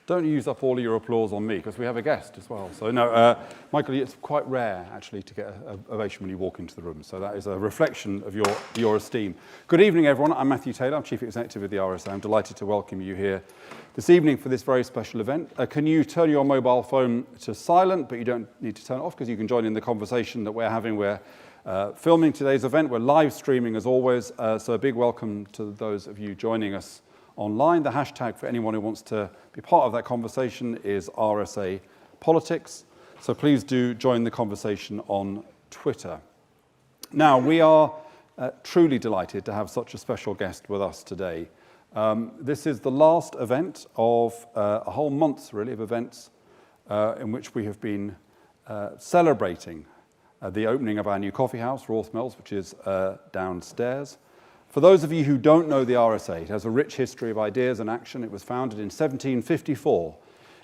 Don't use up all of your applause on me, because we have a guest as well. So no, Michael, it's quite rare, actually, to get an ovation when you walk into the room. So that is a reflection of your esteem. Good evening, everyone. I'm Matthew Taylor. I'm Chief Executive of the RSA. I'm delighted to welcome you here this evening for this very special event. Can you turn your mobile phone to silent, but you don't need to turn it off, because you can join in the conversation that we're having. We're filming today's event. We're live streaming, as always. So a big welcome to those of you joining us online. The hashtag for anyone who wants to be part of that conversation is RSA Politics. So please do join the conversation on Twitter. Now, we are truly delighted to have such a special guest with us today. This is the last event of a whole month, really, of events in which we have been celebrating the opening of our new coffee house, Rothmel's, which is downstairs. For those of you who don't know the RSA, it has a rich history of ideas and action. It was founded in 1754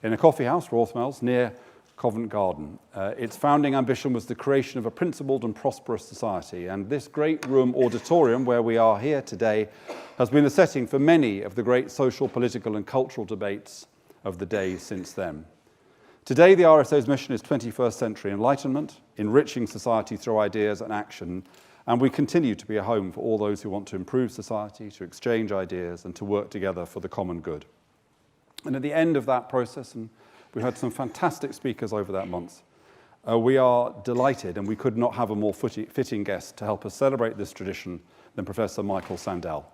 in a coffee house, Rothmel's, near Covent Garden. Its founding ambition was the creation of a principled and prosperous society. And this great room auditorium, where we are here today, has been the setting for many of the great social, political, and cultural debates of the day since then. Today, the RSA's mission is 21st century enlightenment, enriching society through ideas and action. And we continue to be a home for all those who want to improve society, to exchange ideas, and to work together for the common good. And at the end of that process, and we had some fantastic speakers over that month, we are delighted, and we could not have a more fitting guest to help us celebrate this tradition than Professor Michael Sandel.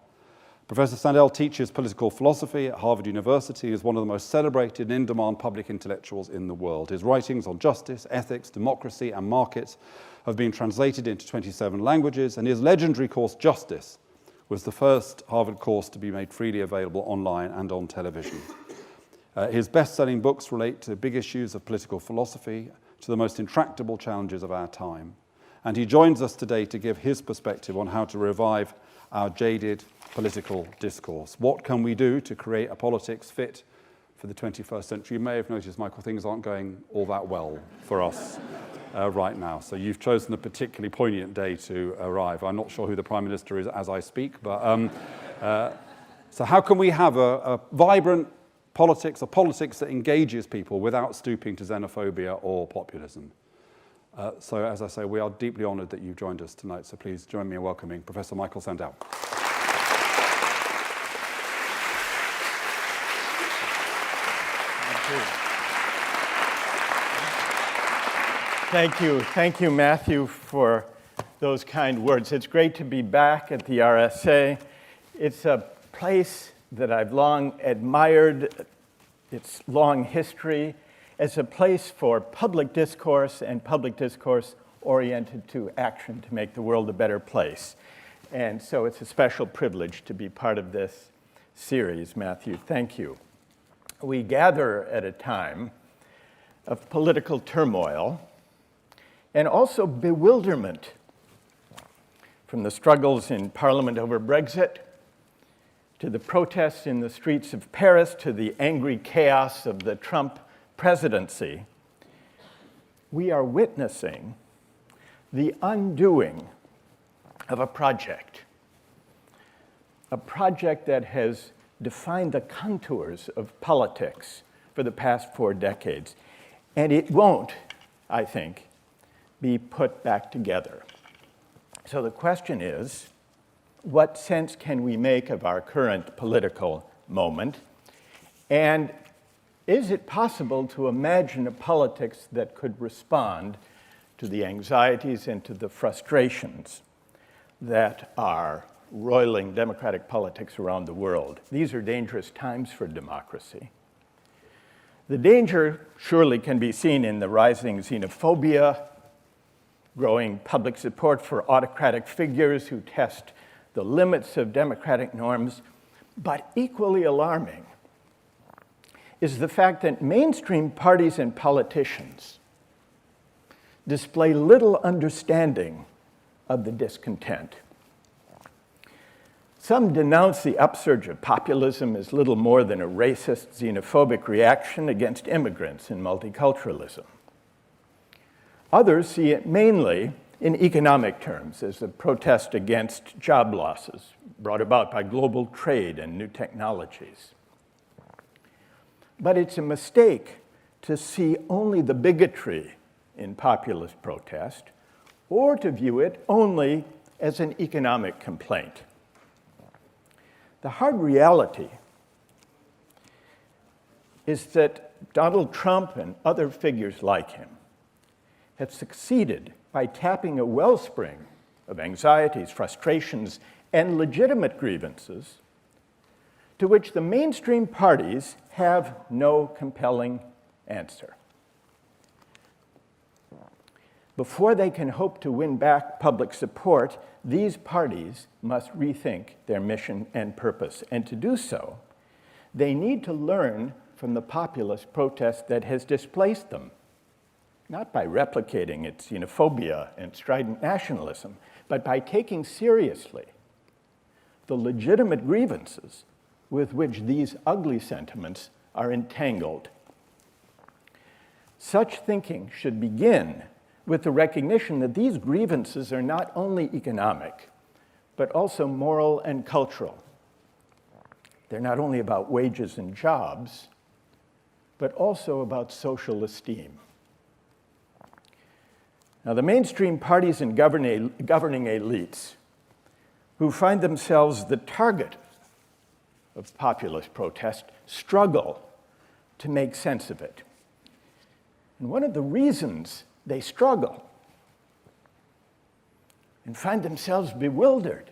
Professor Sandel teaches political philosophy at Harvard University. He is one of the most celebrated and in-demand public intellectuals in the world. His writings on justice, ethics, democracy, and markets have been translated into 27 languages, and his legendary course, Justice, was the first Harvard course to be made freely available online and on television. His best-selling books relate to big issues of political philosophy, to the most intractable challenges of our time. And he joins us today to give his perspective on how to revive our jaded political discourse. What can we do to create a politics fit for the 21st century? You may have noticed, Michael, things aren't going all that well for us right now. So you've chosen a particularly poignant day to arrive. I'm not sure who the Prime Minister is as I speak, but so how can we have a vibrant politics, a politics that engages people without stooping to xenophobia or populism? So as I say, we are deeply honoured that you've joined us tonight. So please join me in welcoming Professor Michael Sandel. Thank you, Matthew, for those kind words. It's great to be back at the RSA. It's a place that I've long admired, its long history, as a place for public discourse and public discourse oriented to action to make the world a better place. And so it's a special privilege to be part of this series, Matthew. Thank you. We gather at a time of political turmoil and also bewilderment, from the struggles in Parliament over Brexit, to the protests in the streets of Paris, to the angry chaos of the Trump presidency. We are witnessing the undoing of a project that has defined the contours of politics for the past 4 decades. And it won't, I think, be put back together. So the question is, what sense can we make of our current political moment? And is it possible to imagine a politics that could respond to the anxieties and to the frustrations that are roiling democratic politics around the world? These are dangerous times for democracy. The danger surely can be seen in the rising xenophobia, growing public support for autocratic figures who test the limits of democratic norms. But equally alarming is the fact that mainstream parties and politicians display little understanding of the discontent. Some denounce the upsurge of populism as little more than a racist, xenophobic reaction against immigrants and multiculturalism. Others see it mainly in economic terms as a protest against job losses brought about by global trade and new technologies. But it's a mistake to see only the bigotry in populist protest or to view it only as an economic complaint. The hard reality is that Donald Trump and other figures like him have succeeded by tapping a wellspring of anxieties, frustrations, and legitimate grievances to which the mainstream parties have no compelling answer. Before they can hope to win back public support, these parties must rethink their mission and purpose. And to do so, they need to learn from the populist protest that has displaced them, not by replicating its xenophobia and strident nationalism, but by taking seriously the legitimate grievances with which these ugly sentiments are entangled. Such thinking should begin with the recognition that these grievances are not only economic, but also moral and cultural. They're not only about wages and jobs, but also about social esteem. Now, the mainstream parties and governing elites who find themselves the target of populist protest struggle to make sense of it. And one of the reasons they struggle and find themselves bewildered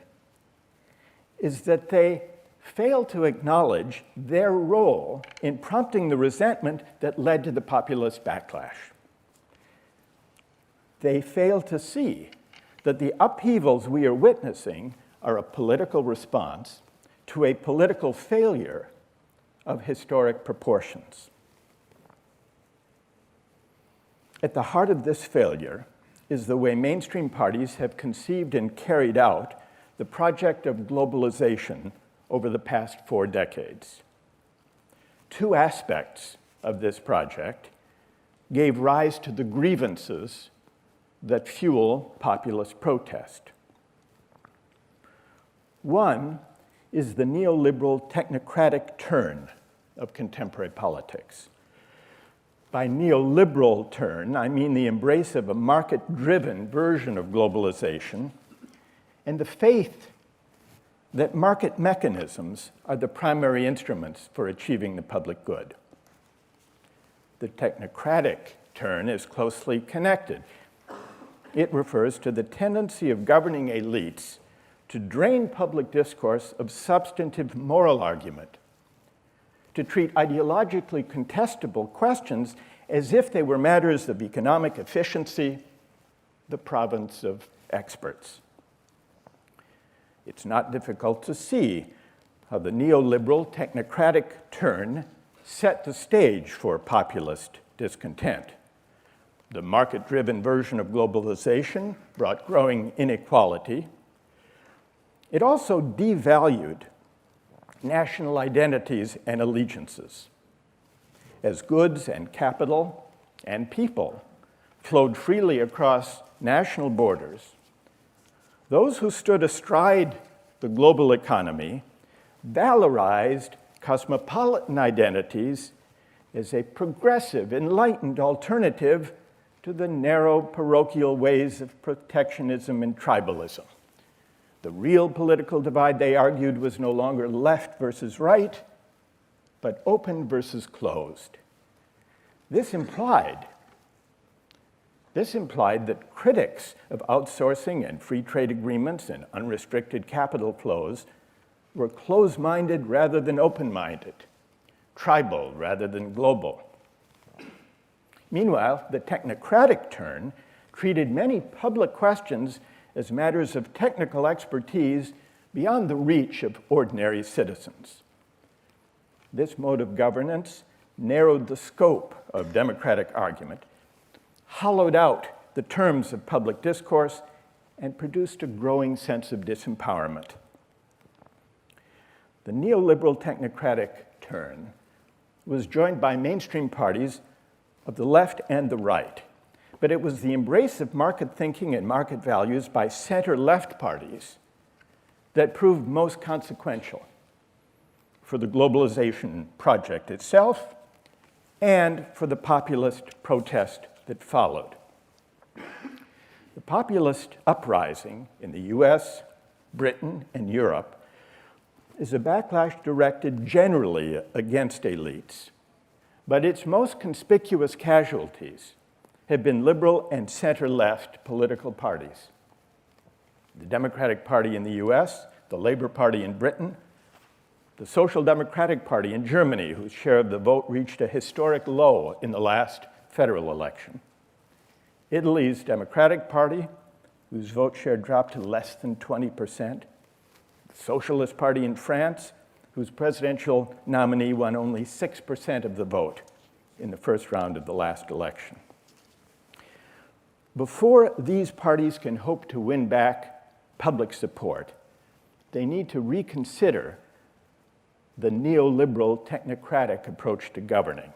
is that they fail to acknowledge their role in prompting the resentment that led to the populist backlash. They fail to see that the upheavals we are witnessing are a political response to a political failure of historic proportions. At the heart of this failure is the way mainstream parties have conceived and carried out the project of globalization over the past 4 decades. 2 aspects of this project gave rise to the grievances that fuel populist protest. One is the neoliberal technocratic turn of contemporary politics. By neoliberal turn, I mean the embrace of a market-driven version of globalization and the faith that market mechanisms are the primary instruments for achieving the public good. The technocratic turn is closely connected. It refers to the tendency of governing elites to drain public discourse of substantive moral argument, to treat ideologically contestable questions as if they were matters of economic efficiency, the province of experts. It's not difficult to see how the neoliberal technocratic turn set the stage for populist discontent. The market-driven version of globalization brought growing inequality. It also devalued national identities and allegiances. As goods and capital and people flowed freely across national borders, those who stood astride the global economy valorized cosmopolitan identities as a progressive, enlightened alternative to the narrow parochial ways of protectionism and tribalism. The real political divide, they argued, was no longer left versus right, but open versus closed. This implied that critics of outsourcing and free trade agreements and unrestricted capital flows were closed-minded rather than open-minded, tribal rather than global. Meanwhile, the technocratic turn treated many public questions as matters of technical expertise beyond the reach of ordinary citizens. This mode of governance narrowed the scope of democratic argument, hollowed out the terms of public discourse, and produced a growing sense of disempowerment. The neoliberal technocratic turn was joined by mainstream parties of the left and the right, but it was the embrace of market thinking and market values by center-left parties that proved most consequential for the globalization project itself and for the populist protest that followed. The populist uprising in the US, Britain, and Europe is a backlash directed generally against elites, but its most conspicuous casualties have been liberal and center-left political parties. The Democratic Party in the US, the Labour Party in Britain, the Social Democratic Party in Germany, whose share of the vote reached a historic low in the last federal election, Italy's Democratic Party, whose vote share dropped to less than 20%, the Socialist Party in France, whose presidential nominee won only 6% of the vote in the first round of the last election. Before these parties can hope to win back public support, they need to reconsider the neoliberal technocratic approach to governing.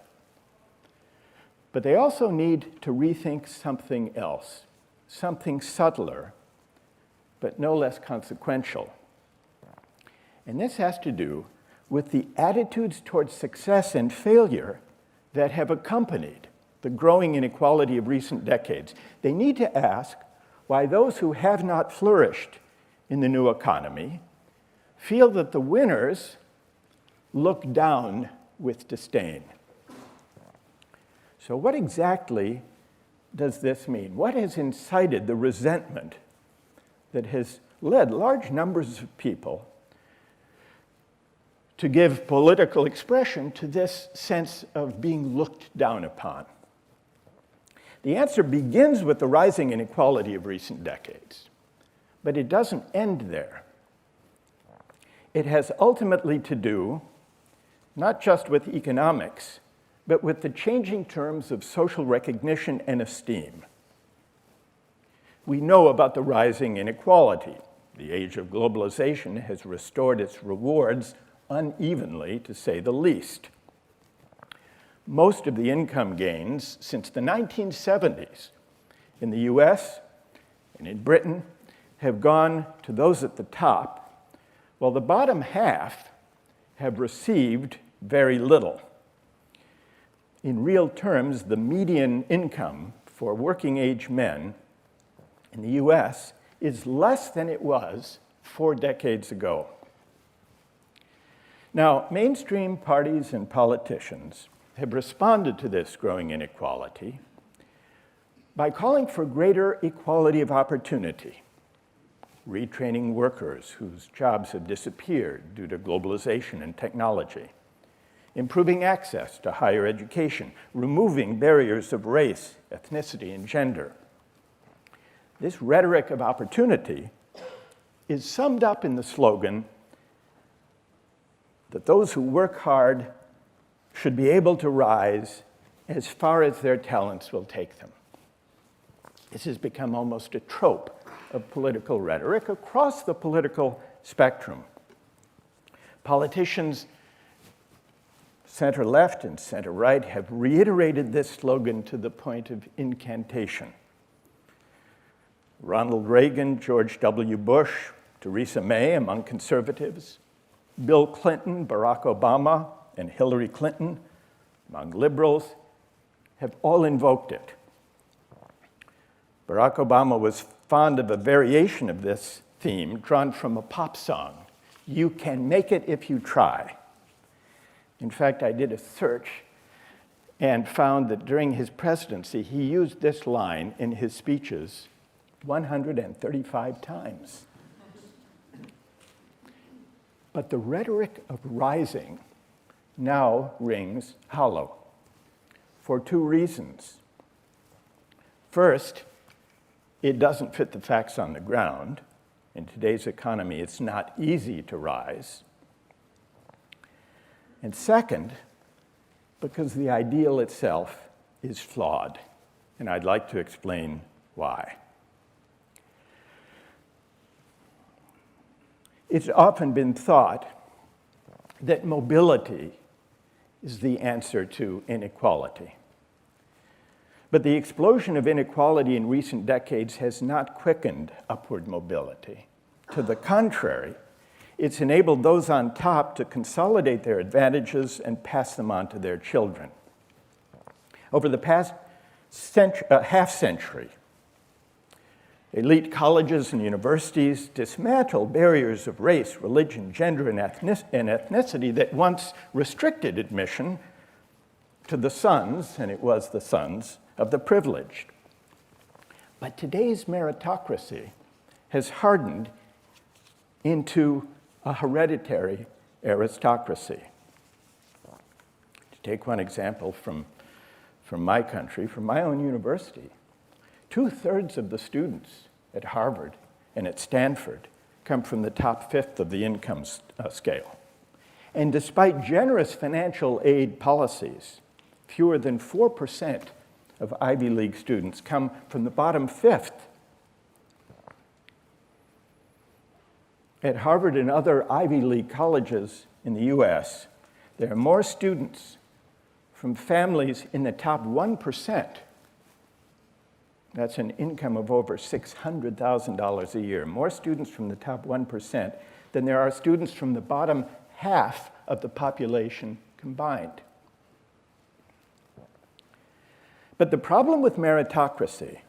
But they also need to rethink something else, something subtler, but no less consequential. And this has to do with the attitudes towards success and failure that have accompanied the growing inequality of recent decades. They need to ask why those who have not flourished in the new economy feel that the winners look down with disdain. So what exactly does this mean? What has incited the resentment that has led large numbers of people to give political expression to this sense of being looked down upon? The answer begins with the rising inequality of recent decades, but it doesn't end there. It has ultimately to do not just with economics, but with the changing terms of social recognition and esteem. We know about the rising inequality. The age of globalization has restored its rewards unevenly, to say the least. Most of the income gains since the 1970s in the US and in Britain have gone to those at the top, while the bottom half have received very little. In real terms, the median income for working-age men in the US is less than it was 4 decades ago. Now, mainstream parties and politicians have responded to this growing inequality by calling for greater equality of opportunity, retraining workers whose jobs have disappeared due to globalization and technology, improving access to higher education, removing barriers of race, ethnicity, and gender. This rhetoric of opportunity is summed up in the slogan that those who work hard should be able to rise as far as their talents will take them. This has become almost a trope of political rhetoric across the political spectrum. Politicians center-left and center-right have reiterated this slogan to the point of incantation. Ronald Reagan, George W. Bush, Theresa May among conservatives, Bill Clinton, Barack Obama, and Hillary Clinton among liberals have all invoked it. Barack Obama was fond of a variation of this theme drawn from a pop song, "You Can Make It If You Try." In fact, I did a search and found that during his presidency, he used this line in his speeches 135 times. But the rhetoric of rising now rings hollow for 2 reasons. First, it doesn't fit the facts on the ground. In today's economy, it's not easy to rise. And second, because the ideal itself is flawed, and I'd like to explain why. It's often been thought that mobility is the answer to inequality. But the explosion of inequality in recent decades has not quickened upward mobility. To the contrary, it's enabled those on top to consolidate their advantages and pass them on to their children. Over the past half century, elite colleges and universities dismantled barriers of race, religion, gender, and ethnicity that once restricted admission to the sons, and it was the sons, of the privileged. But today's meritocracy has hardened into a hereditary aristocracy. To take one example from my country, from my own university, 2/3 of the students at Harvard and at Stanford come from the top fifth of the income scale. And despite generous financial aid policies, fewer than 4% of Ivy League students come from the bottom fifth. At Harvard and other Ivy League colleges in the US, there are more students from families in the top 1%. That's an income of over $600,000 a year. More students from the top 1% than there are students from the bottom half of the population combined. But the problem with meritocracy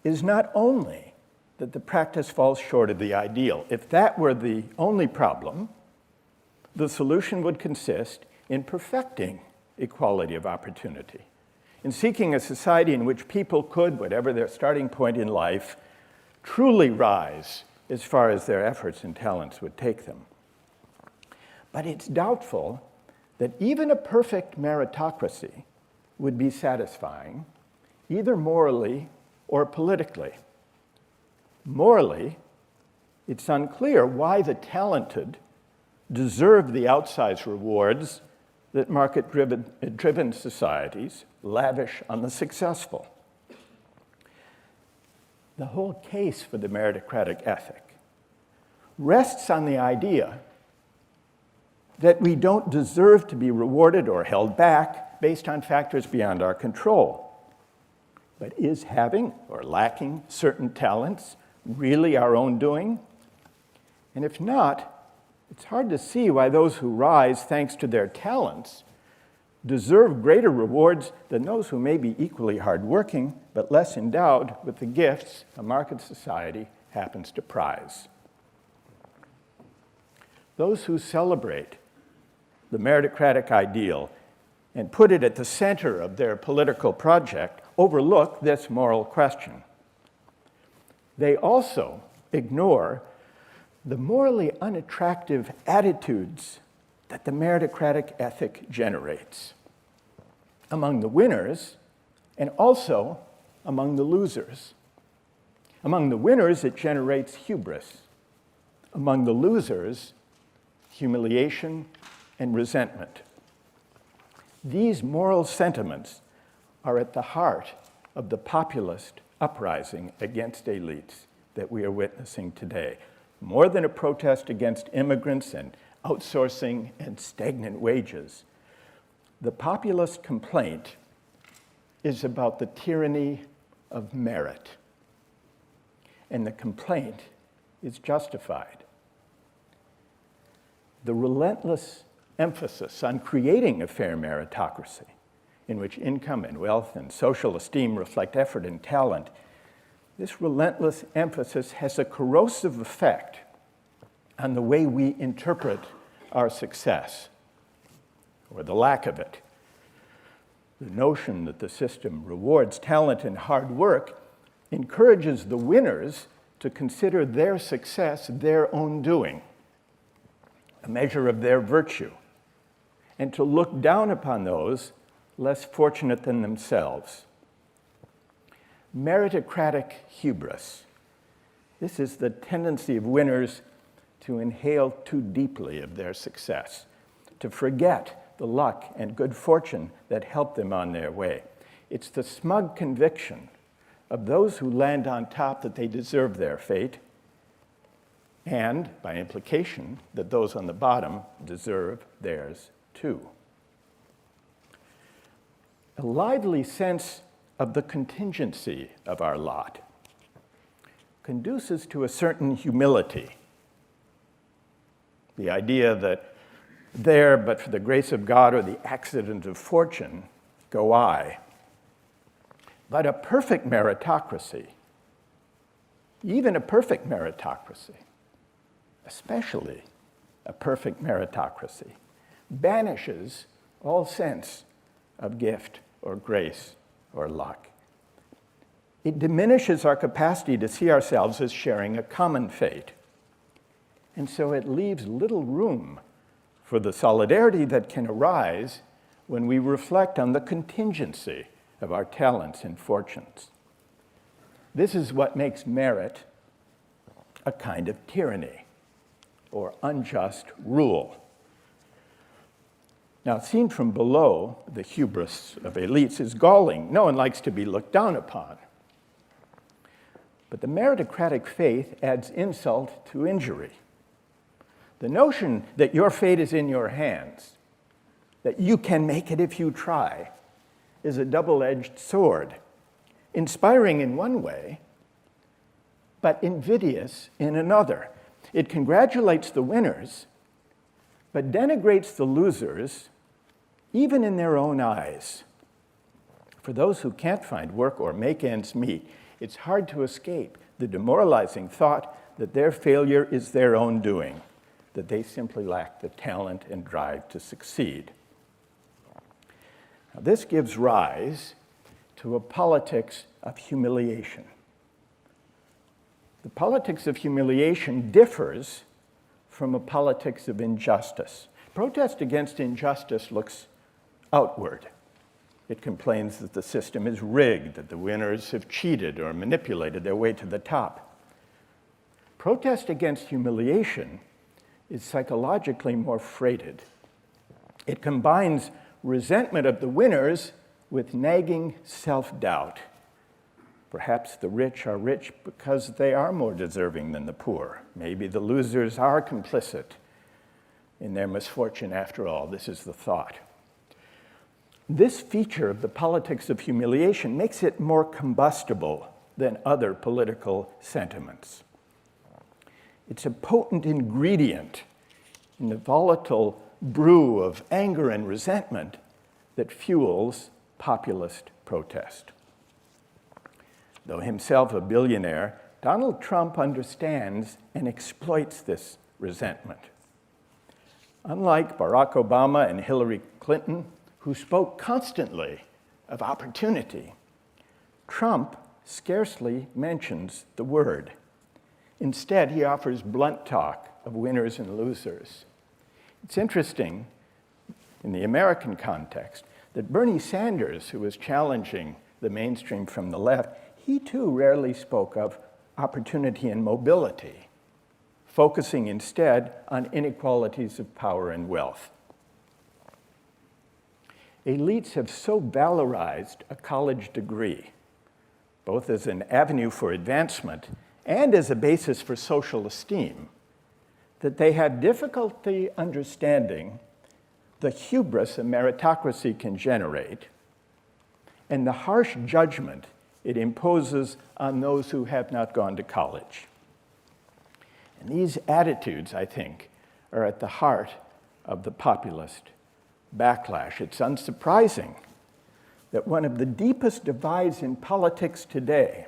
is not only that the practice falls short of the ideal. If that were the only problem, the solution would consist in perfecting equality of opportunity, in seeking a society in which people could, whatever their starting point in life, truly rise as far as their efforts and talents would take them. But it's doubtful that even a perfect meritocracy would be satisfying, either morally or politically. Morally, it's unclear why the talented deserve the outsized rewards that market-driven societies lavish on the successful. The whole case for the meritocratic ethic rests on the idea that we don't deserve to be rewarded or held back based on factors beyond our control. But is having or lacking certain talents really our own doing? And if not, it's hard to see why those who rise thanks to their talents deserve greater rewards than those who may be equally hardworking but less endowed with the gifts a market society happens to prize. Those who celebrate the meritocratic ideal and put it at the center of their political project overlook this moral question. They also ignore the morally unattractive attitudes that the meritocratic ethic generates among the winners and also among the losers. Among the winners, it generates hubris. Among the losers, humiliation and resentment. These moral sentiments are at the heart of the populist uprising against elites that we are witnessing today. More than a protest against immigrants and outsourcing and stagnant wages, the populist complaint is about the tyranny of merit. And the complaint is justified. The relentless emphasis on creating a fair meritocracy in which income and wealth and social esteem reflect effort and talent, this relentless emphasis has a corrosive effect on the way we interpret our success, or the lack of it. The notion that the system rewards talent and hard work encourages the winners to consider their success their own doing, a measure of their virtue, and to look down upon those less fortunate than themselves. Meritocratic hubris. This is the tendency of winners to inhale too deeply of their success, to forget the luck and good fortune that helped them on their way. It's the smug conviction of those who land on top that they deserve their fate, and, by implication, that those on the bottom deserve theirs too. A lively sense of the contingency of our lot conduces to a certain humility. The idea that there, but for the grace of God or the accident of fortune, go I. But a perfect meritocracy, even a perfect meritocracy, especially a perfect meritocracy, banishes all sense of gift or grace or luck. It diminishes our capacity to see ourselves as sharing a common fate. And so it leaves little room for the solidarity that can arise when we reflect on the contingency of our talents and fortunes. This is what makes merit a kind of tyranny or unjust rule. Now, seen from below, the hubris of elites is galling. No one likes to be looked down upon. But the meritocratic faith adds insult to injury. The notion that your fate is in your hands, that you can make it if you try, is a double-edged sword, inspiring in one way, but invidious in another. It congratulates the winners, but denigrates the losers, even in their own eyes. For those who can't find work or make ends meet, it's hard to escape the demoralizing thought that their failure is their own doing, that they simply lack the talent and drive to succeed. Now, this gives rise to a politics of humiliation. The politics of humiliation differs from a politics of injustice. Protest against injustice looks outward. It complains that the system is rigged, that the winners have cheated or manipulated their way to the top. Protest against humiliation is psychologically more freighted. It combines resentment of the winners with nagging self-doubt. Perhaps the rich are rich because they are more deserving than the poor. Maybe the losers are complicit in their misfortune after all. This is the thought. This feature of the politics of humiliation makes it more combustible than other political sentiments. It's a potent ingredient in the volatile brew of anger and resentment that fuels populist protest. Though himself a billionaire, Donald Trump understands and exploits this resentment. Unlike Barack Obama and Hillary Clinton, who spoke constantly of opportunity, Trump scarcely mentions the word. Instead, he offers blunt talk of winners and losers. It's interesting, in the American context, that Bernie Sanders, who was challenging the mainstream from the left, he too rarely spoke of opportunity and mobility, focusing instead on inequalities of power and wealth. Elites have so valorized a college degree, both as an avenue for advancement and as a basis for social esteem, that they have difficulty understanding the hubris a meritocracy can generate and the harsh judgment it imposes on those who have not gone to college. And these attitudes, I think, are at the heart of the populist backlash. It's unsurprising that one of the deepest divides in politics today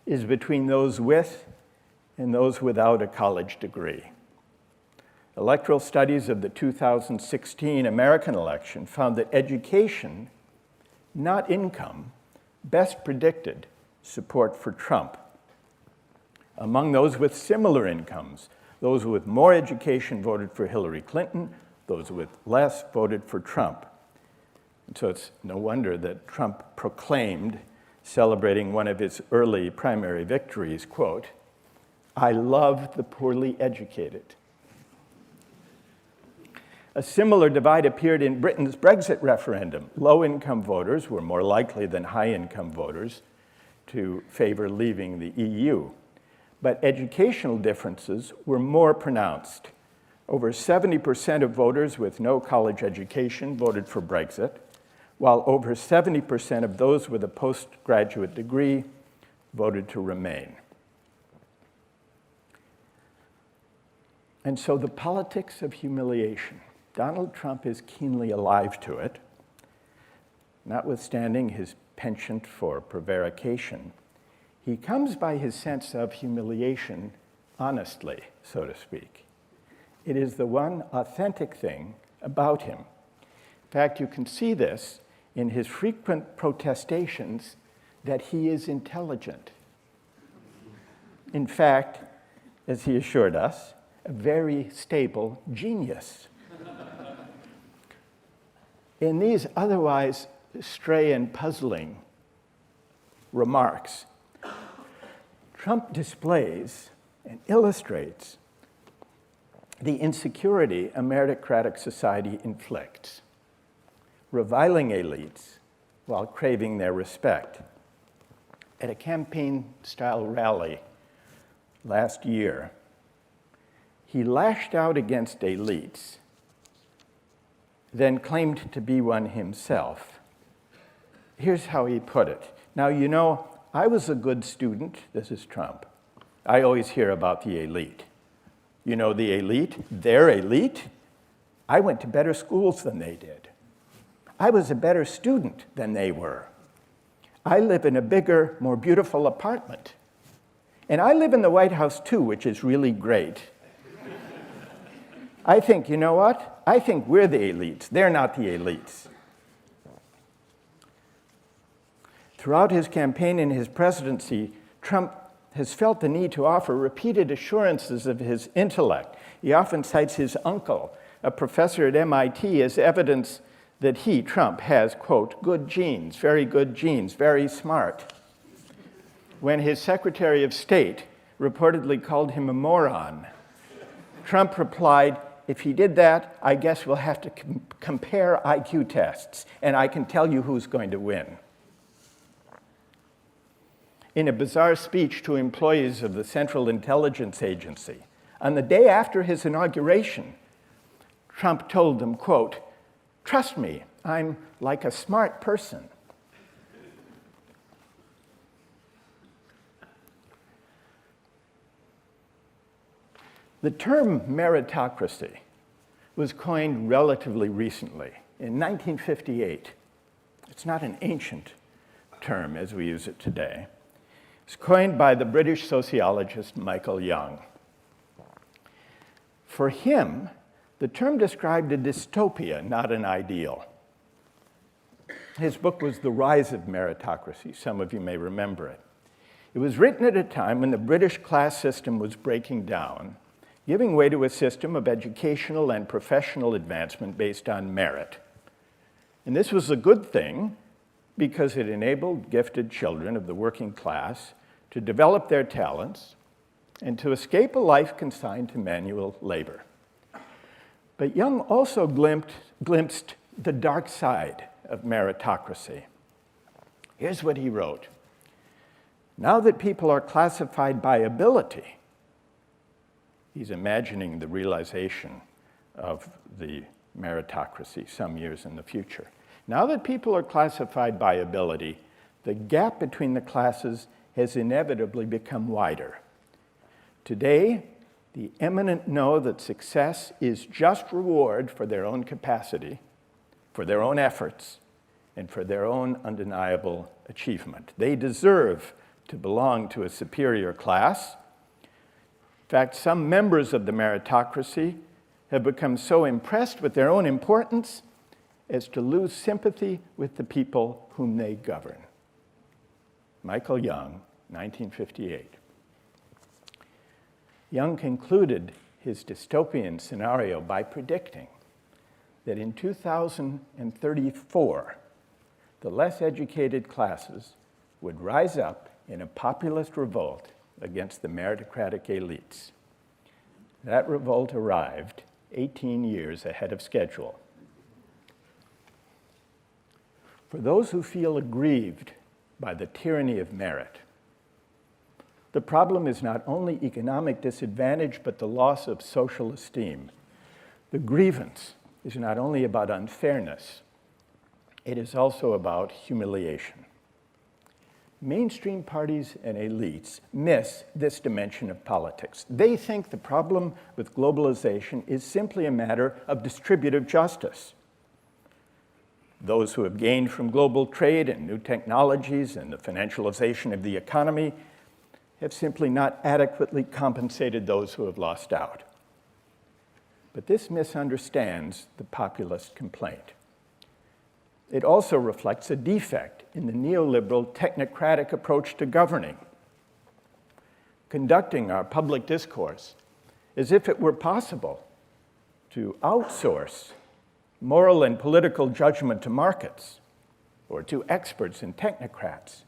is between those with and those without a college degree. Electoral studies of the 2016 American election found that education, not income, best predicted support for Trump. Among those with similar incomes, those with more education voted for Hillary Clinton, those with less voted for Trump. And so it's no wonder that Trump proclaimed, celebrating one of his early primary victories, quote, "I love the poorly educated." A similar divide appeared in Britain's Brexit referendum. Low-income voters were more likely than high-income voters to favor leaving the EU. But educational differences were more pronounced. Over 70% of voters with no college education voted for Brexit, while over 70% of those with a postgraduate degree voted to remain. And so the politics of humiliation, Donald Trump is keenly alive to it. notwithstanding his penchant for prevarication, he comes by his sense of humiliation honestly, so to speak. It is the one authentic thing about him. In fact, you can see this in his frequent protestations that he is intelligent. In fact, as he assured us, a very stable genius. In these otherwise stray and puzzling remarks, Trump displays and illustrates the insecurity a meritocratic society inflicts, reviling elites while craving their respect. At a campaign-style rally last year, he lashed out against elites, then claimed to be one himself. Here's how he put it. Now, you know, I was a good student. This is Trump. I always hear about the elite. You know the elite? They're elite. I went to better schools than they did. I was a better student than they were. I live in a bigger, more beautiful apartment. And I live in the White House too, which is really great. I think, you know what? I think we're the elites. They're not the elites. Throughout his campaign and his presidency, Trump has felt the need to offer repeated assurances of his intellect. He often cites his uncle, a professor at MIT, as evidence that he, Trump, has, quote, good genes, very smart. When his Secretary of State reportedly called him a moron, Trump replied, if he did that, I guess we'll have to compare IQ tests, and I can tell you who's going to win. In a bizarre speech to employees of the Central Intelligence Agency, on the day after his inauguration, Trump told them, quote, trust me, I'm like a smart person. The term meritocracy was coined relatively recently, in 1958. It's not an ancient term as we use it today. It's coined by the British sociologist Michael Young. For him, the term described a dystopia, not an ideal. His book was The Rise of Meritocracy. Some of you may remember it. It was written at a time when the British class system was breaking down, giving way to a system of educational and professional advancement based on merit. And this was a good thing because it enabled gifted children of the working class to develop their talents and to escape a life consigned to manual labor. But Young also glimpsed the dark side of meritocracy. Here's what he wrote. Now that people are classified by ability, he's imagining the realization of the meritocracy some years in the future. Now that people are classified by ability, the gap between the classes has inevitably become wider. Today, the eminent know that success is just reward for their own capacity, for their own efforts, and for their own undeniable achievement. They deserve to belong to a superior class. In fact, some members of the meritocracy have become so impressed with their own importance as to lose sympathy with the people whom they govern. Michael Young, 1958. Young concluded his dystopian scenario by predicting that in 2034, the less educated classes would rise up in a populist revolt against the meritocratic elites. That revolt arrived 18 years ahead of schedule. For those who feel aggrieved by the tyranny of merit, the problem is not only economic disadvantage, but the loss of social esteem. The grievance is not only about unfairness, it is also about humiliation. Mainstream parties and elites miss this dimension of politics. They think the problem with globalization is simply a matter of distributive justice. those who have gained from global trade and new technologies and the financialization of the economy have simply not adequately compensated those who have lost out. But this misunderstands the populist complaint. It also reflects a defect in the neoliberal technocratic approach to governing, conducting our public discourse as if it were possible to outsource moral and political judgment to markets or to experts and technocrats.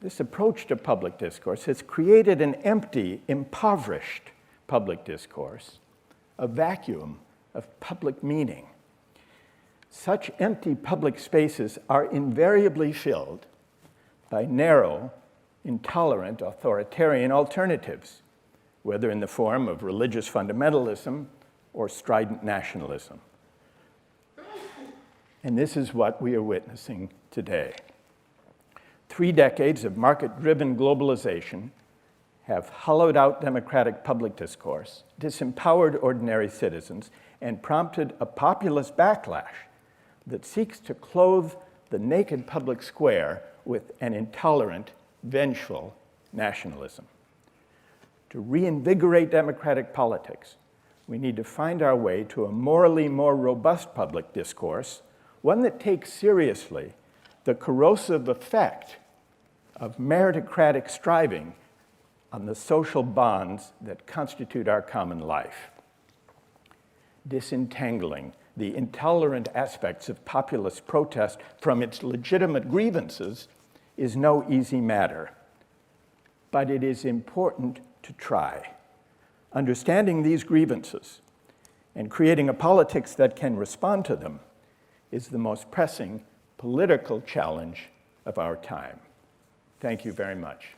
This approach to public discourse has created an empty, impoverished public discourse, a vacuum of public meaning. Such empty public spaces are invariably filled by narrow, intolerant, authoritarian alternatives, whether in the form of religious fundamentalism or strident nationalism. And this is what we are witnessing today. 3 decades of market-driven globalization have hollowed out democratic public discourse, disempowered ordinary citizens, and prompted a populist backlash that seeks to clothe the naked public square with an intolerant, vengeful nationalism. To reinvigorate democratic politics, we need to find our way to a morally more robust public discourse, one that takes seriously the corrosive effect of meritocratic striving on the social bonds that constitute our common life. Disentangling the intolerant aspects of populist protest from its legitimate grievances is no easy matter, but it is important to try. Understanding these grievances and creating a politics that can respond to them is the most pressing political challenge of our time. Thank you very much.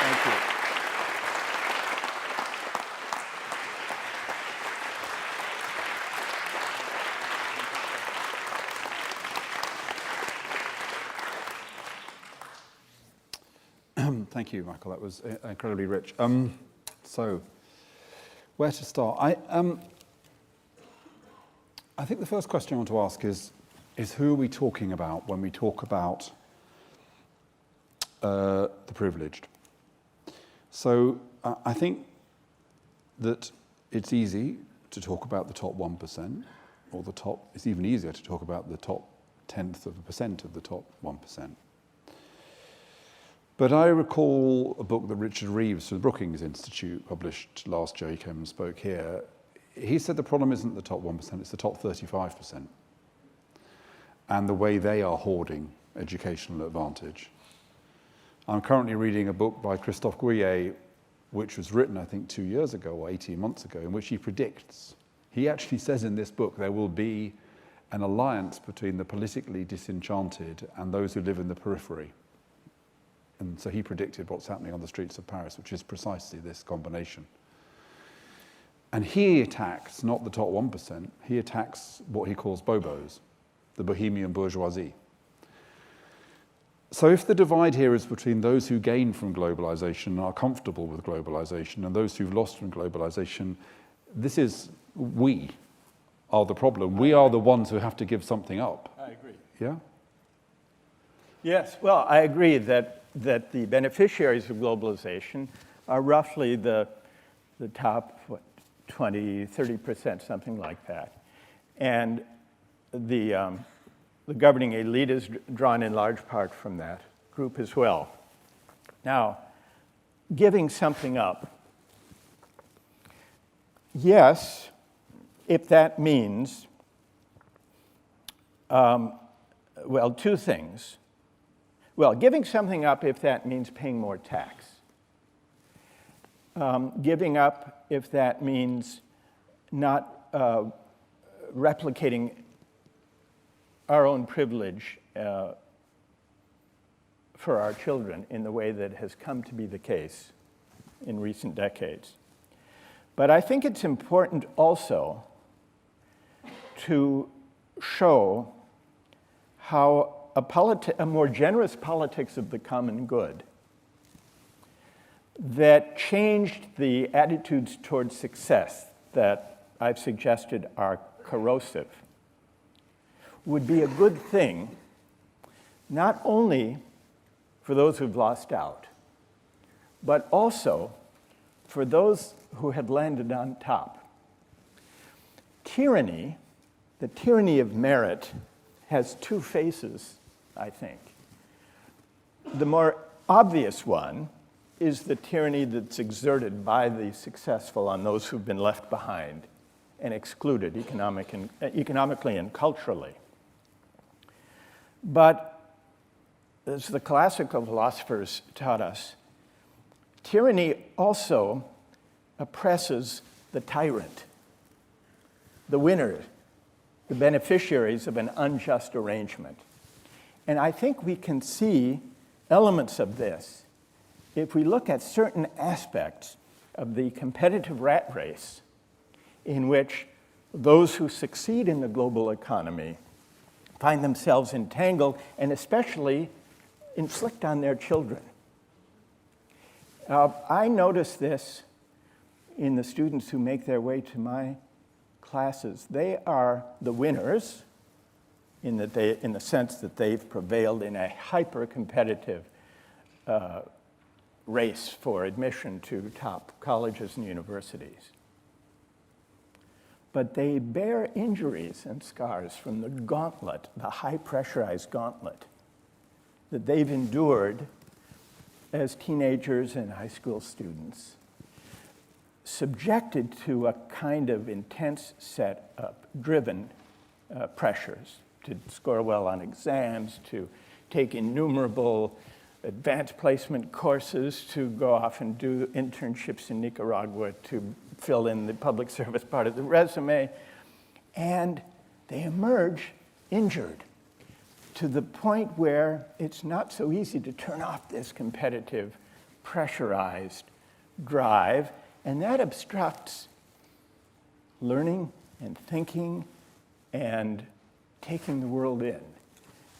Thank you. Thank you, Michael. That was incredibly rich. So, where to start? I think the first question I want to ask is who are we talking about when we talk about the privileged? So, I think that it's easy to talk about the top 1%, or it's even easier to talk about the top 0.1% of the top 1%. But I recall a book that Richard Reeves from the Brookings Institute published last year. He came and spoke here. He said the problem isn't the top 1%, it's the top 35%. And the way they are hoarding educational advantage. I'm currently reading a book by Christophe Gouillet, which was written, I think, 2 years ago or 18 months ago, in which he predicts. He actually says in this book there will be an alliance between the politically disenchanted and those who live in the periphery. And so he predicted what's happening on the streets of Paris, which is precisely this combination. And he attacks not the top 1%, he attacks what he calls bobos, the bohemian bourgeoisie. So if the divide here is between those who gain from globalization and are comfortable with globalization and those who've lost from globalization, we are the problem. We are the ones who have to give something up. I agree. Yeah? Yes, well, I agree that the beneficiaries of globalization are roughly the top, 20, 30%, something like that. And the governing elite is drawn in large part from that group as well. Now, giving something up, yes, if that means, two things. Well, giving something up if that means paying more tax. Giving up if that means not replicating our own privilege for our children in the way that has come to be the case in recent decades. But I think it's important also to show how a more generous politics of the common good that changed the attitudes towards success that I've suggested are corrosive, would be a good thing not only for those who've lost out, but also for those who have landed on top. Tyranny, the tyranny of merit, has two faces, I think. The more obvious one is the tyranny that's exerted by the successful on those who've been left behind and excluded economically and culturally. But as the classical philosophers taught us, tyranny also oppresses the tyrant, the winner, the beneficiaries of an unjust arrangement. And I think we can see elements of this if we look at certain aspects of the competitive rat race in which those who succeed in the global economy find themselves entangled and especially inflict on their children. I notice this in the students who make their way to my classes. They are the winners in the sense that they've prevailed in a hyper-competitive race for admission to top colleges and universities. But they bear injuries and scars from the gauntlet, the high-pressurized gauntlet that they've endured as teenagers and high school students, subjected to a kind of intense set of driven pressures to score well on exams, to take innumerable advanced placement courses, to go off and do internships in Nicaragua, to fill in the public service part of the resume. And they emerge injured to the point where it's not so easy to turn off this competitive, pressurized drive, and that obstructs learning and thinking and taking the world in.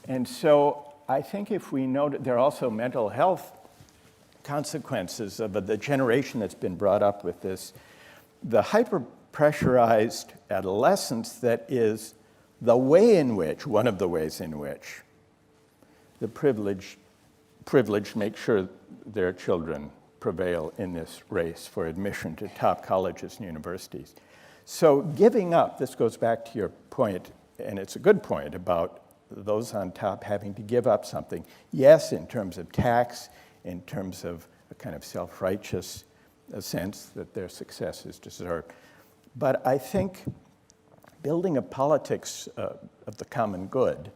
And so I think if we know that there are also mental health consequences of the generation that's been brought up with this, the hyper-pressurized adolescence that is the way in which, one of the ways in which, the privileged make sure their children prevail in this race for admission to top colleges and universities. So giving up, this goes back to your point, and it's a good point about those on top having to give up something. Yes, in terms of tax, in terms of a kind of self-righteous sense that their success is deserved. But I think building a politics of the common good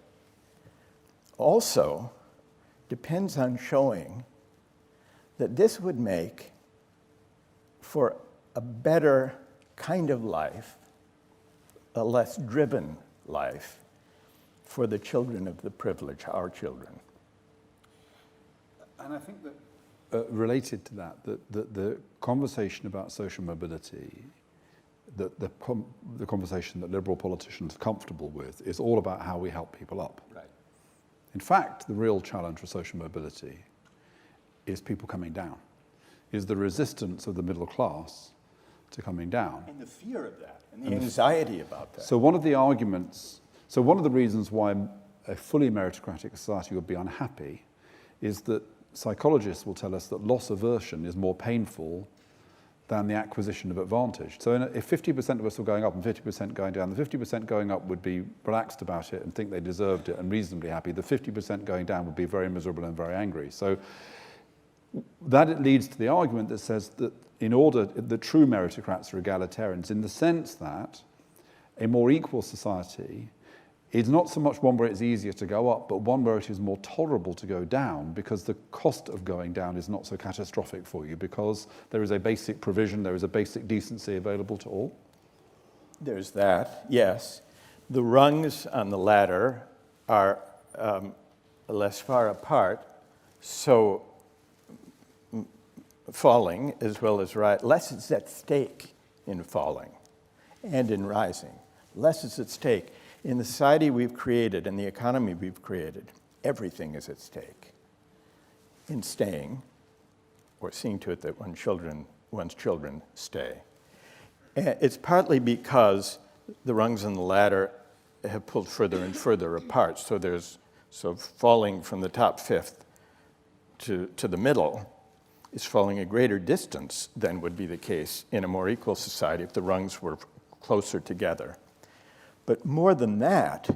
also depends on showing that this would make for a better kind of life, a less driven life for the children of the privileged, our children. And I think that related to that, the conversation about social mobility, the conversation that liberal politicians are comfortable with is all about how we help people up. Right. In fact, the real challenge for social mobility is people coming down, is the resistance of the middle class to coming down. And the fear of that, and the anxiety about that. So one of the reasons why a fully meritocratic society would be unhappy is that psychologists will tell us that loss aversion is more painful than the acquisition of advantage. So if 50% of us were going up and 50% going down, the 50% going up would be relaxed about it and think they deserved it and reasonably happy. The 50% going down would be very miserable and very angry. So that it leads to the argument that says that the true meritocrats are egalitarians in the sense that a more equal society is not so much one where it's easier to go up, but one where it is more tolerable to go down because the cost of going down is not so catastrophic for you because there is a basic provision, there is a basic decency available to all. There's that, yes. The rungs on the ladder are less far apart, so falling as well as rising, less is at stake in falling and in rising. Less is at stake. In the society we've created and the economy we've created, everything is at stake in staying or seeing to it that one's children stay. It's partly because the rungs on the ladder have pulled further and further apart. So falling from the top fifth to the middle is falling a greater distance than would be the case in a more equal society if the rungs were closer together. But more than that,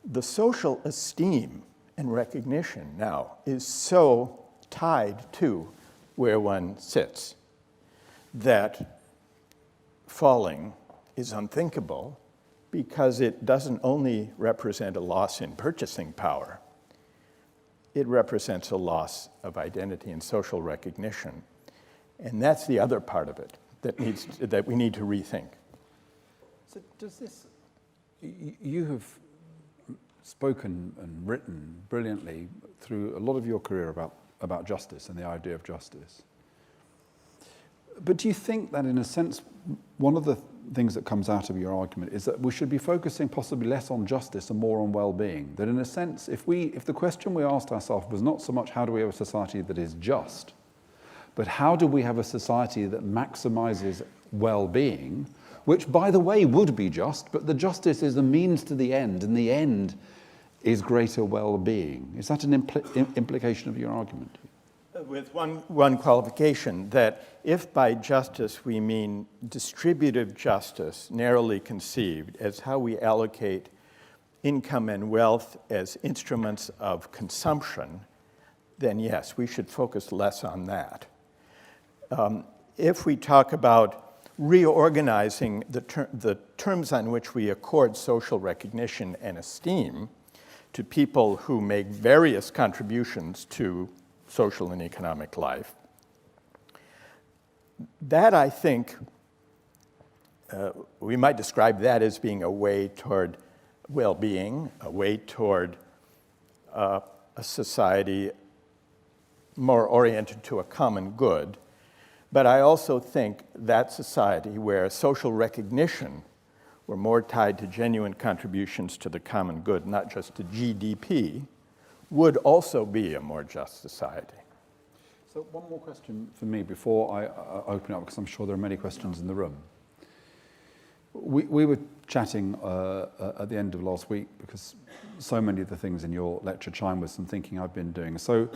the social esteem and recognition now is so tied to where one sits that falling is unthinkable, because it doesn't only represent a loss in purchasing power, it represents a loss of identity and social recognition. And that's the other part of it that we need to rethink. So does this, you have spoken and written brilliantly through a lot of your career about justice and the idea of justice. But do you think that, in a sense, one of the things that comes out of your argument is that we should be focusing possibly less on justice and more on well-being? That, in a sense, if the question we asked ourselves was not so much how do we have a society that is just, but how do we have a society that maximizes well-being, which, by the way, would be just, but the justice is a means to the end, and the end is greater well-being. Is that an implication of your argument? With one qualification, that if by justice we mean distributive justice, narrowly conceived, as how we allocate income and wealth as instruments of consumption, then yes, we should focus less on that. If we talk about reorganizing the terms on which we accord social recognition and esteem to people who make various contributions to social and economic life, that, I think, we might describe that as being a way toward well-being, a way toward a society more oriented to a common good. But I also think that society where social recognition were more tied to genuine contributions to the common good, not just to GDP, would also be a more just society. So one more question for me before I open up, because I'm sure there are many questions in the room. We were chatting at the end of last week, because so many of the things in your lecture chime with some thinking I've been doing. So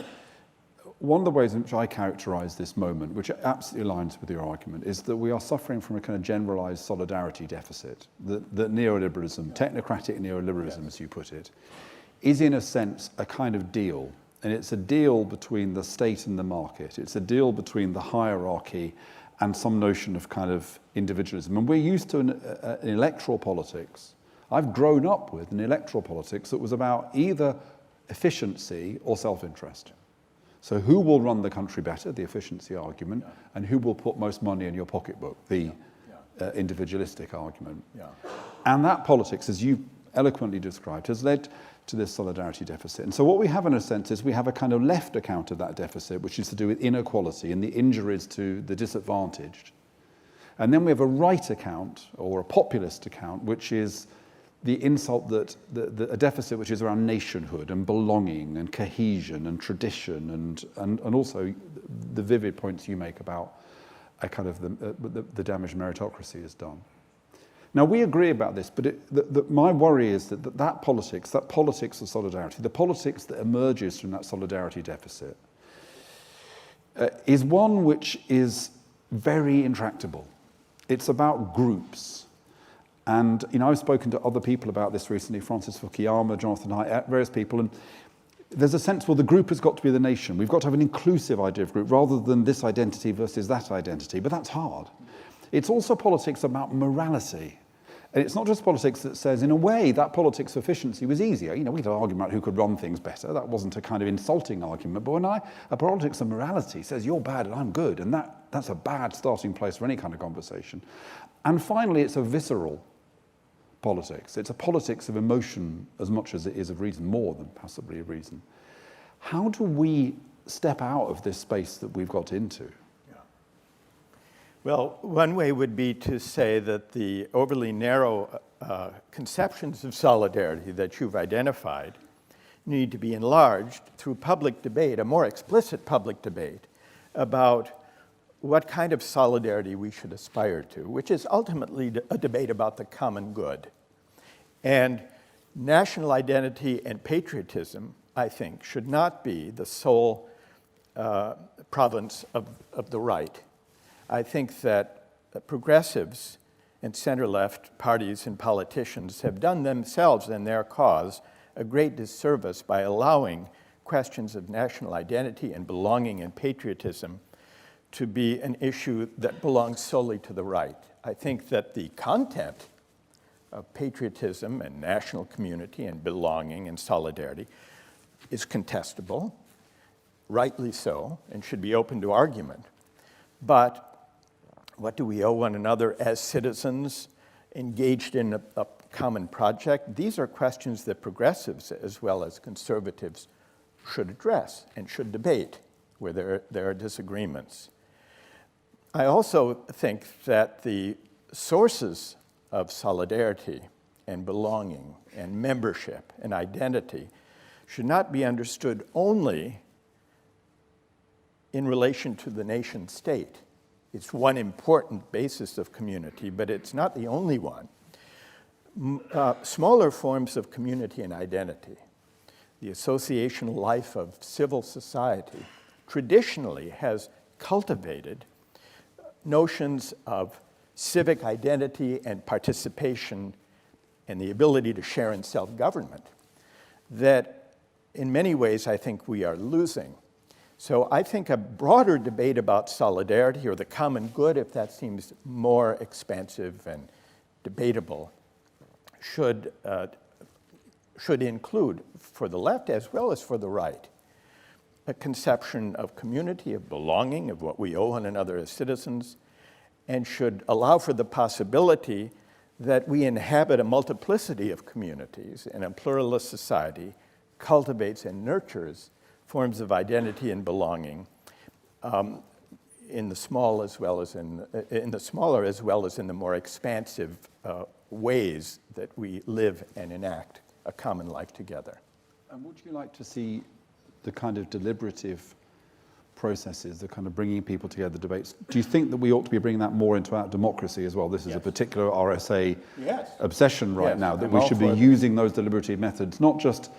one of the ways in which I characterize this moment, which absolutely aligns with your argument, is that we are suffering from a kind of generalized solidarity deficit. That neoliberalism, technocratic neoliberalism, as you put it, is in a sense a kind of deal. And it's a deal between the state and the market. It's a deal between the hierarchy and some notion of kind of individualism. And we're used to an electoral politics. I've grown up with an electoral politics that was about either efficiency or self-interest. So who will run the country better, the efficiency argument, and who will put most money in your pocketbook, the individualistic argument. And that politics, as you eloquently described, has led to this solidarity deficit. And so what we have, in a sense, is we have a kind of left account of that deficit, which is to do with inequality and the injuries to the disadvantaged. And then we have a right account, or a populist account, which is the insult that a deficit which is around nationhood and belonging and cohesion and tradition and also the vivid points you make about a kind of the damage meritocracy has done. Now, we agree about this, but my worry is that politics of solidarity, the politics that emerges from that solidarity deficit, is one which is very intractable. It's about groups. And, I've spoken to other people about this recently, Francis Fukuyama, Jonathan Haidt, various people, and there's a sense, well, the group has got to be the nation. We've got to have an inclusive idea of group rather than this identity versus that identity, but that's hard. It's also politics about morality. And it's not just politics that says, in a way, that politics of efficiency was easier. We had an argument about who could run things better. That wasn't a kind of insulting argument. But when a politics of morality says, you're bad and I'm good, and that's a bad starting place for any kind of conversation. And finally, it's a visceral politics. It's a politics of emotion as much as it is of reason, more than possibly of reason. How do we step out of this space that we've got into? Well, one way would be to say that the overly narrow conceptions of solidarity that you've identified need to be enlarged through public debate, a more explicit public debate about what kind of solidarity we should aspire to, which is ultimately a debate about the common good. And national identity and patriotism, I think, should not be the sole province of the right. I think that progressives and center-left parties and politicians have done themselves and their cause a great disservice by allowing questions of national identity and belonging and patriotism to be an issue that belongs solely to the right. I think that the content of patriotism and national community and belonging and solidarity is contestable, rightly so, and should be open to argument. But what do we owe one another as citizens engaged in a common project? These are questions that progressives as well as conservatives should address and should debate where there are disagreements. I also think that the sources of solidarity and belonging and membership and identity should not be understood only in relation to the nation state. It's one important basis of community, but it's not the only one. Smaller forms of community and identity, the associational life of civil society, traditionally has cultivated notions of civic identity and participation and the ability to share in self-government that in many ways I think we are losing. So I think a broader debate about solidarity or the common good, if that seems more expansive and debatable, should include, for the left as well as for the right, a conception of community, of belonging, of what we owe one another as citizens, and should allow for the possibility that we inhabit a multiplicity of communities and a pluralist society cultivates and nurtures forms of identity and belonging in the small as well as in the smaller as well as in the more expansive ways that we live and enact a common life together. And would you like to see the kind of deliberative processes, the kind of bringing people together, debates? Do you think that we ought to be bringing that more into our democracy as well? This is a particular RSA obsession right now, that we should be using those deliberative methods, not just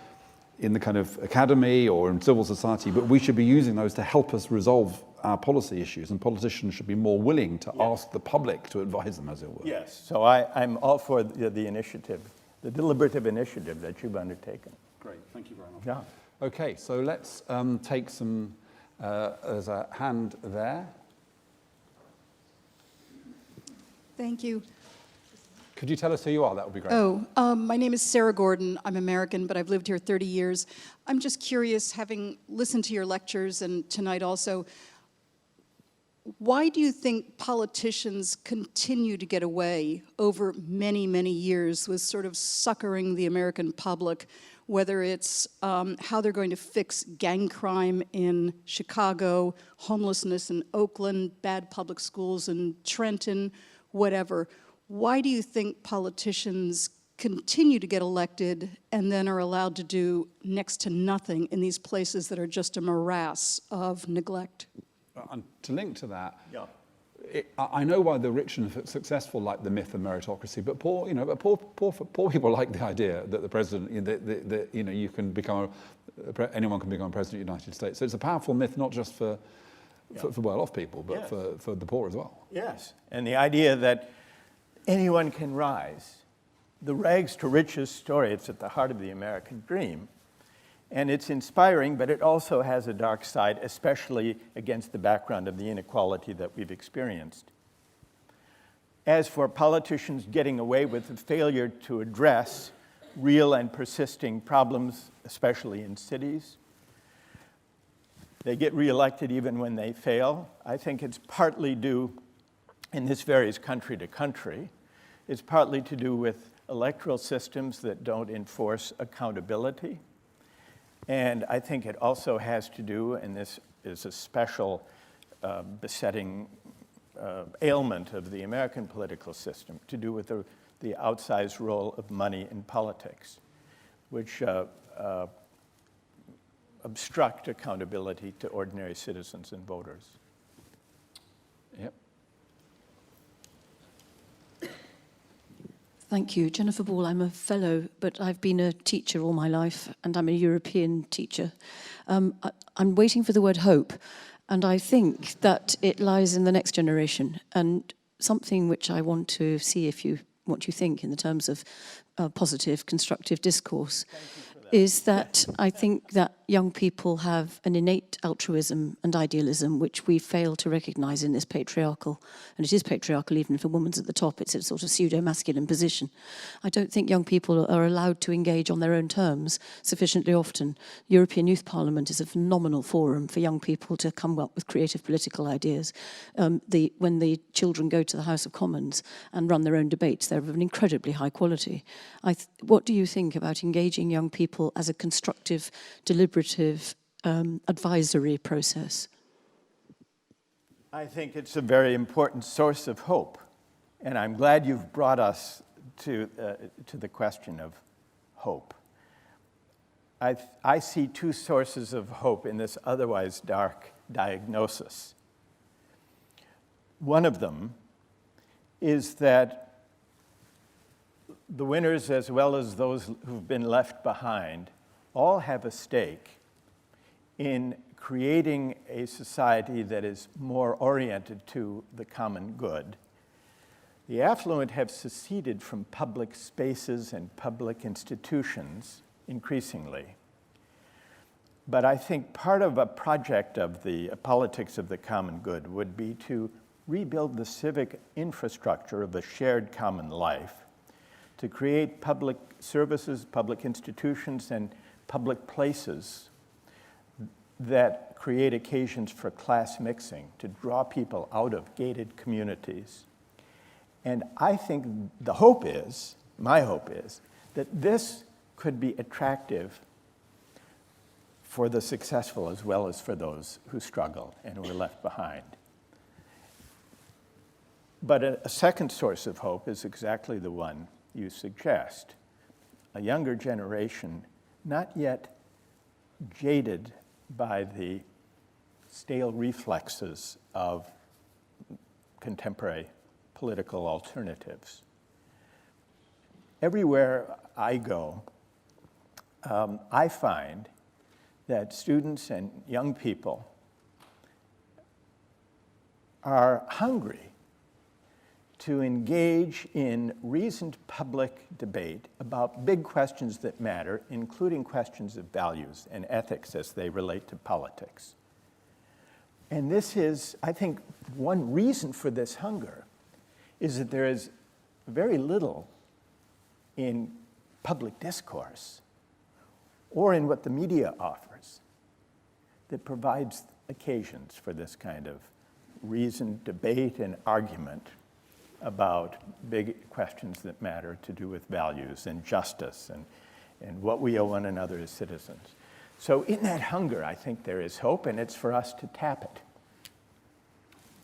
in the kind of academy or in civil society, but we should be using those to help us resolve our policy issues, and politicians should be more willing to ask the public to advise them, as it were. Yes, so I'm all for the initiative, the deliberative initiative that you've undertaken. Great, thank you very much. Yeah. Okay, so let's take some, there's a hand there. Thank you. Could you tell us who you are? That would be great. My name is Sarah Gordon. I'm American, but I've lived here 30 years. I'm just curious, having listened to your lectures and tonight also, why do you think politicians continue to get away over many, many years with sort of suckering the American public, whether it's how they're going to fix gang crime in Chicago, homelessness in Oakland, bad public schools in Trenton, whatever? Why do you think politicians continue to get elected and then are allowed to do next to nothing in these places that are just a morass of neglect? And to link to that, I know why the rich and successful like the myth of meritocracy, but poor people like the idea that the president, you can become anyone can become president of the United States. So it's a powerful myth, not just for well-off people, but for the poor as well. Yes, and the idea that anyone can rise. The rags to riches story, it's at the heart of the American dream. And it's inspiring, but it also has a dark side, especially against the background of the inequality that we've experienced. As for politicians getting away with the failure to address real and persisting problems, especially in cities, they get reelected even when they fail. I think it's partly due, and this varies country to country, it's partly to do with electoral systems that don't enforce accountability. And I think it also has to do, and this is a special besetting ailment of the American political system, to do with the outsized role of money in politics, which obstruct accountability to ordinary citizens and voters. Thank you. Jennifer Ball, I'm a fellow, but I've been a teacher all my life, and I'm a European teacher. I'm waiting for the word hope, and I think that it lies in the next generation, and something which I want to see what you think in the terms of positive, constructive discourse, is that I think that young people have an innate altruism and idealism which we fail to recognise in this patriarchal, and it is patriarchal even if a woman's at the top, it's a sort of pseudo-masculine position. I don't think young people are allowed to engage on their own terms sufficiently often. European Youth Parliament is a phenomenal forum for young people to come up with creative political ideas. When the children go to the House of Commons and run their own debates, they're of an incredibly high quality. What do you think about engaging young people as a constructive, deliberative, advisory process? I think it's a very important source of hope, and I'm glad you've brought us to the question of hope. I see two sources of hope in this otherwise dark diagnosis. One of them is that the winners, as well as those who've been left behind, all have a stake in creating a society that is more oriented to the common good. The affluent have seceded from public spaces and public institutions increasingly. But I think part of a project of the politics of the common good would be to rebuild the civic infrastructure of a shared common life, to create public services, public institutions, and public places that create occasions for class mixing, to draw people out of gated communities. And I think my hope is, that this could be attractive for the successful as well as for those who struggle and who are left behind. But a second source of hope is exactly the one you suggest. A younger generation not yet jaded by the stale reflexes of contemporary political alternatives. Everywhere I go, I find that students and young people are hungry to engage in reasoned public debate about big questions that matter, including questions of values and ethics as they relate to politics. And this is, I think, one reason for this hunger is that there is very little in public discourse or in what the media offers that provides occasions for this kind of reasoned debate and argument about big questions that matter to do with values and justice and what we owe one another as citizens. So in that hunger, I think there is hope, and it's for us to tap it.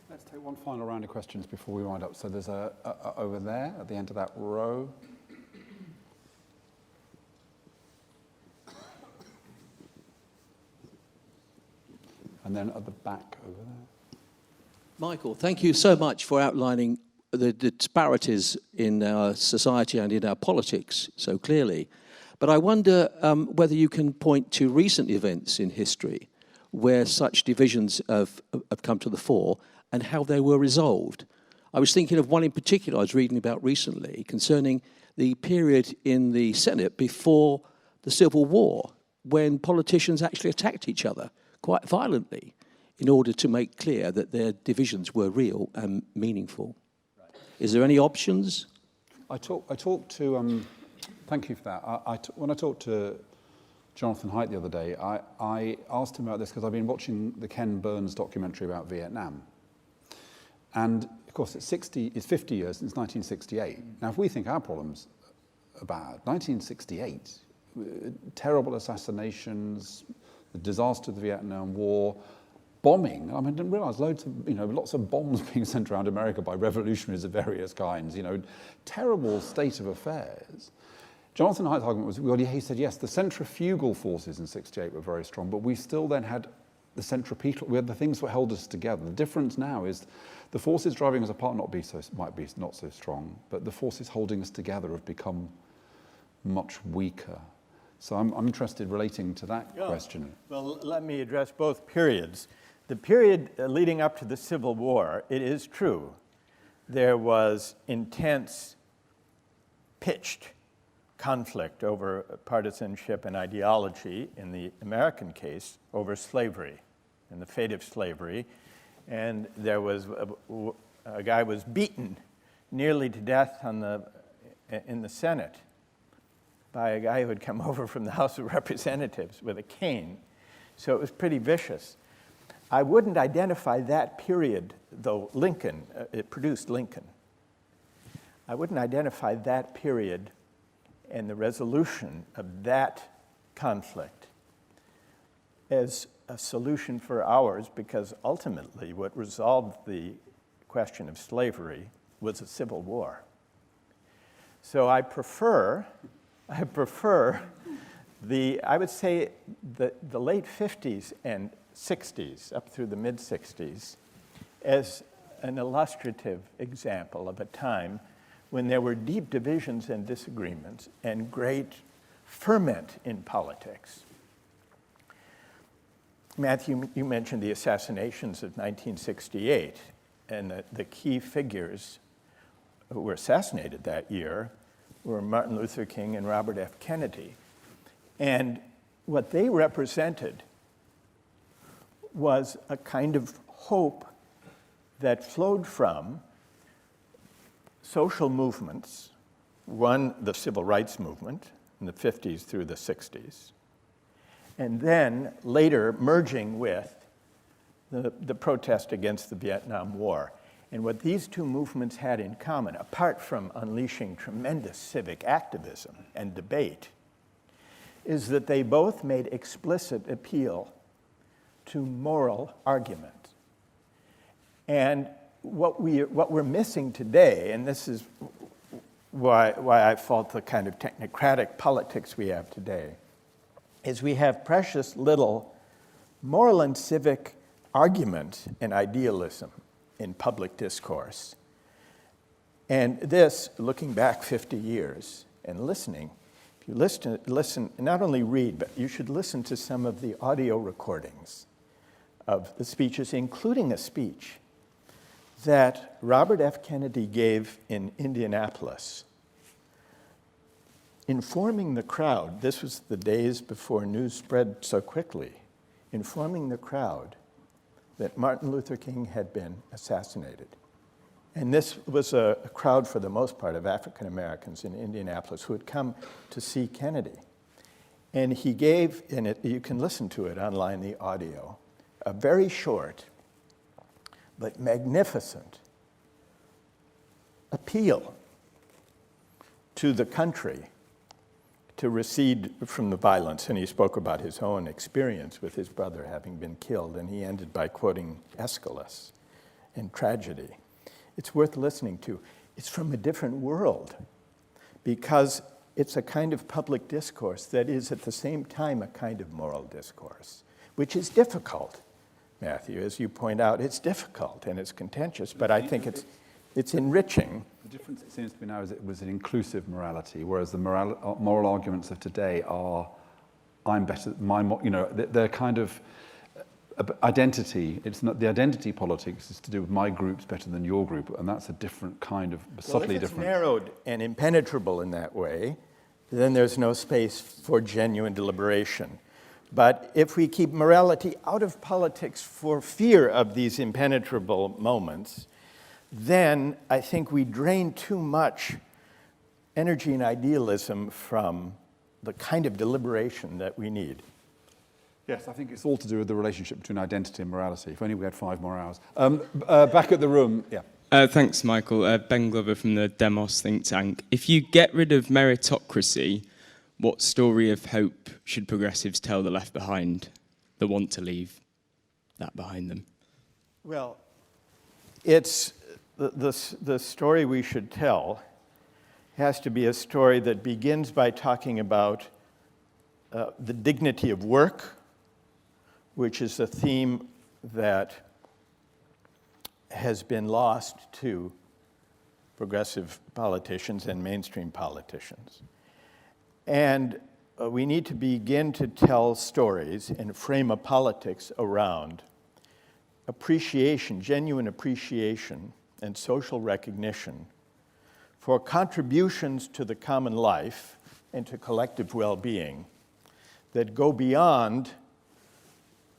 Let's take one final round of questions before we wind up. So there's over there at the end of that row. And then at the back over there. Michael, thank you so much for outlining the disparities in our society and in our politics so clearly. But I wonder whether you can point to recent events in history where such divisions have come to the fore and how they were resolved. I was thinking of one in particular I was reading about recently concerning the period in the Senate before the Civil War when politicians actually attacked each other quite violently in order to make clear that their divisions were real and meaningful. Right. Is there any options? I talked to, thank you for that. When I talked to Jonathan Haidt the other day, I asked him about this because I've been watching the Ken Burns documentary about Vietnam. And of course, it's 50 years since 1968. Now, if we think our problems are bad, 1968, terrible assassinations, the disaster of the Vietnam War, bombing. I mean, I didn't realize lots of bombs being sent around America by revolutionaries of various kinds, terrible state of affairs. Jonathan Haidt's argument was, he said, yes, the centrifugal forces in 68 were very strong, but we still then had the centripetal, we had the things that held us together. The difference now is the forces driving us apart might be not so strong, but the forces holding us together have become much weaker. So I'm interested relating to that question. Well, let me address both periods. The period leading up to the Civil War, it is true, there was intense, pitched conflict over partisanship and ideology, in the American case, over slavery and the fate of slavery. And there was a guy was beaten nearly to death in the Senate by a guy who had come over from the House of Representatives with a cane. So it was pretty vicious. I wouldn't identify that period, though Lincoln, it produced Lincoln. I wouldn't identify that period and the resolution of that conflict as a solution for ours, because ultimately what resolved the question of slavery was a civil war. So I prefer I would say the late 50s and 60s, up through the mid-60s, as an illustrative example of a time when there were deep divisions and disagreements and great ferment in politics. Matthew, you mentioned the assassinations of 1968, and the key figures who were assassinated that year were Martin Luther King and Robert F. Kennedy. And what they represented was a kind of hope that flowed from social movements, one, the civil rights movement in the 50s through the 60s, and then later merging with the protest against the Vietnam War. And what these two movements had in common, apart from unleashing tremendous civic activism and debate, is that they both made explicit appeal to moral argument. And what we're missing today, and this is why I fault the kind of technocratic politics we have today, is we have precious little moral and civic argument and idealism in public discourse. And this, looking back 50 years and listening, if you listen, not only read, but you should listen to some of the audio recordings of the speeches, including a speech that Robert F. Kennedy gave in Indianapolis, informing the crowd, this was the days before news spread so quickly, informing the crowd that Martin Luther King had been assassinated. And this was a crowd, for the most part, of African Americans in Indianapolis who had come to see Kennedy. And he gave, and you can listen to it online, the audio, a very short but magnificent appeal to the country to recede from the violence. And he spoke about his own experience with his brother having been killed, and he ended by quoting Aeschylus in tragedy. It's worth listening to. It's from a different world, because it's a kind of public discourse that is at the same time a kind of moral discourse, which is difficult, Matthew. As you point out, it's difficult and it's contentious, but I think it's enriching. The difference, it seems to me now, is it was an inclusive morality, whereas the moral arguments of today are, I'm better, they're kind of identity. It's not the identity politics is to do with my group's better than your group, and that's a different kind of, subtly if it's different. Narrowed and impenetrable in that way, then there's no space for genuine deliberation. But if we keep morality out of politics for fear of these impenetrable moments, then I think we drain too much energy and idealism from the kind of deliberation that we need. Yes, I think it's all to do with the relationship between identity and morality. If only we had 5 more hours. Back at the room, yeah. Thanks, Michael. Ben Glover from the Demos think tank. If you get rid of meritocracy, what story of hope should progressives tell the left behind, that want to leave that behind them? Well, it's the story we should tell has to be a story that begins by talking about the dignity of work, which is a theme that has been lost to progressive politicians and mainstream politicians. And we need to begin to tell stories and frame a politics around appreciation, genuine appreciation, and social recognition for contributions to the common life and to collective well-being that go beyond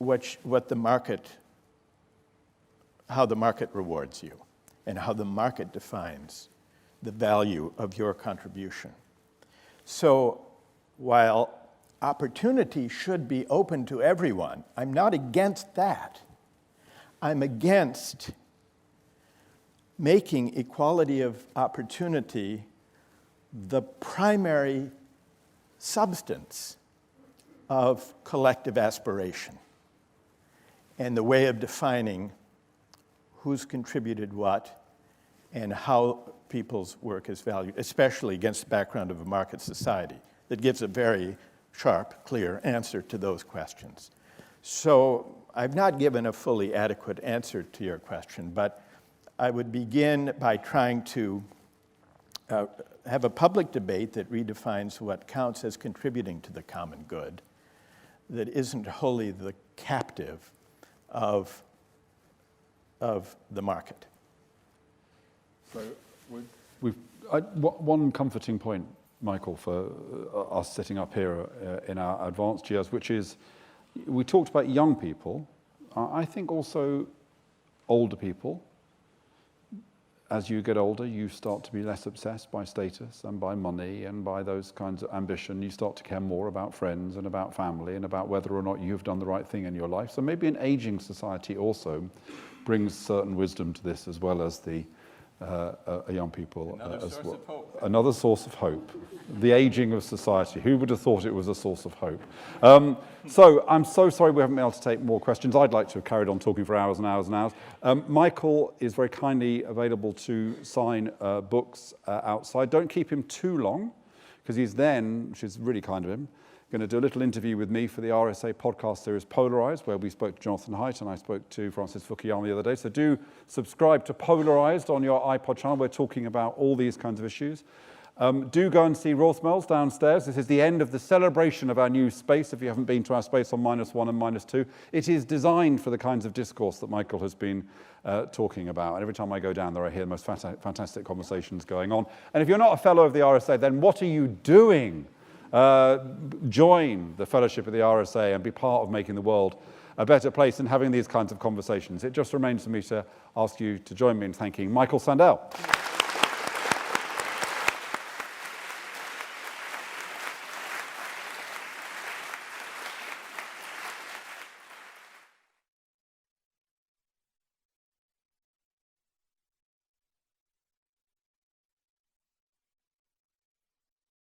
what the market, how the market rewards you and how the market defines the value of your contribution. So while opportunity should be open to everyone, I'm not against that. I'm against making equality of opportunity the primary substance of collective aspiration and the way of defining who's contributed what and how people's work is valued, especially against the background of a market society that gives a very sharp, clear answer to those questions. So I've not given a fully adequate answer to your question, but I would begin by trying to have a public debate that redefines what counts as contributing to the common good, that isn't wholly the captive of the market. So one comforting point, Michael, for us sitting up here in our advanced years, which is we talked about young people. I think also older people. As you get older, you start to be less obsessed by status and by money and by those kinds of ambition. You start to care more about friends and about family and about whether or not you've done the right thing in your life. So maybe an aging society also brings certain wisdom to this, as well as the young people as well. Another source of hope. The aging of society. Who would have thought it was a source of hope? So I'm so sorry we haven't been able to take more questions. I'd like to have carried on talking for hours and hours and hours. Michael is very kindly available to sign books outside. Don't keep him too long, because he's then, which is really kind of him, going to do a little interview with me for the RSA podcast series Polarized, where we spoke to Jonathan Haidt and I spoke to Francis Fukuyama the other day. So do subscribe to Polarized on your iPod channel. We're talking about all these kinds of issues. Do go and see Rothmel's downstairs. This is the end of the celebration of our new space, if you haven't been to our space on -1 and -2. It is designed for the kinds of discourse that Michael has been talking about. And every time I go down there, I hear the most fantastic conversations going on. And if you're not a fellow of the RSA, then what are you doing? Join the fellowship of the RSA and be part of making the world a better place and having these kinds of conversations. It just remains for me to ask you to join me in thanking Michael Sandel.